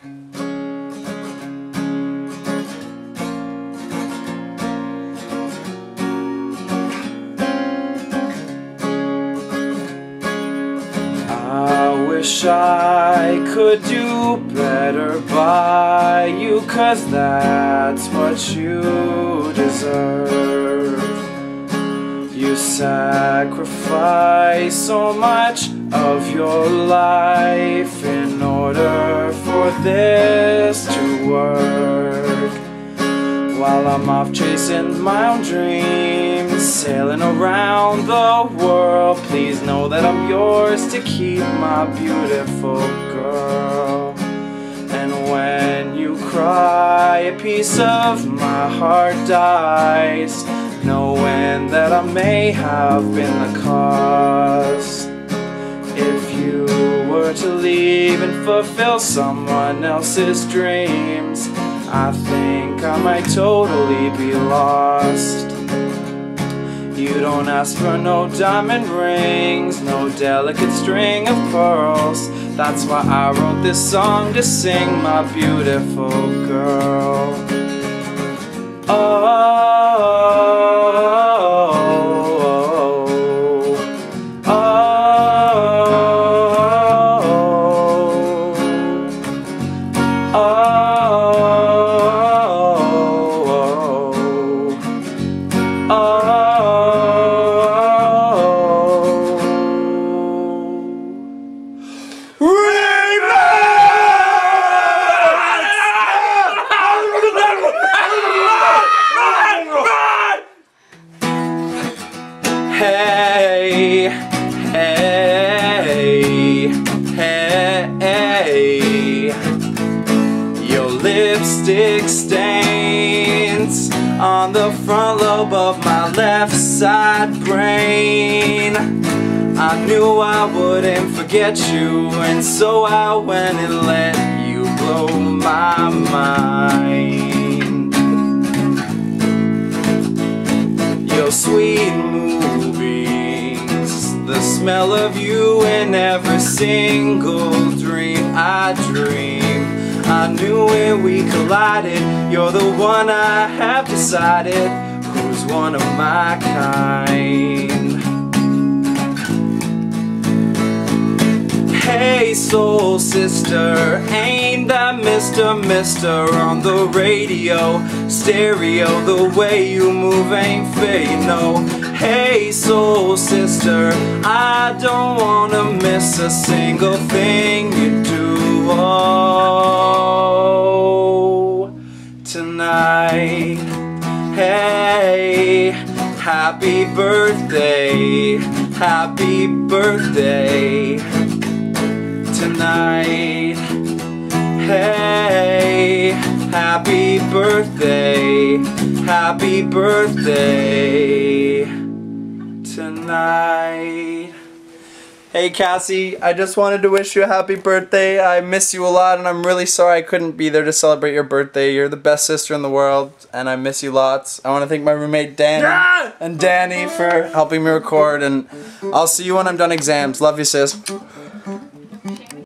I wish I could do better by you, 'cause that's what you deserve. You sacrifice so much of your life in order for this to work, while I'm off chasing my own dreams, sailing around the world. Please know that I'm yours to keep, my beautiful girl. And when you cry, a piece of my heart dies, knowing that I may have been the cause. If you were to leave and fulfill someone else's dreams, I think I might totally be lost. You don't ask for no diamond rings, no delicate string of pearls. That's why I wrote this song to sing, my beautiful girl. Hey, hey, hey, your lipstick stains on the front lobe of my left side brain. I knew I wouldn't forget you, and so I went and let you blow my mind. Your sweet movies, the smell of you in every single dream I dream. I knew when we collided, you're the one I have decided, who's one of my kind. Hey soul sister, ain't that Mr. on the radio, stereo, the way you move ain't fair, you know. Hey soul sister, I don't wanna miss a single thing you do. Oh, tonight, hey, happy birthday, happy birthday. Tonight, hey, happy birthday, happy birthday tonight. Hey Cassie, I just wanted to wish you a happy birthday. I miss you a lot and I'm really sorry I couldn't be there to celebrate your birthday. You're the best sister in the world and I miss you lots. I want to thank my roommate Dan and Danny for helping me record, and I'll see you when I'm done exams. Love you, sis.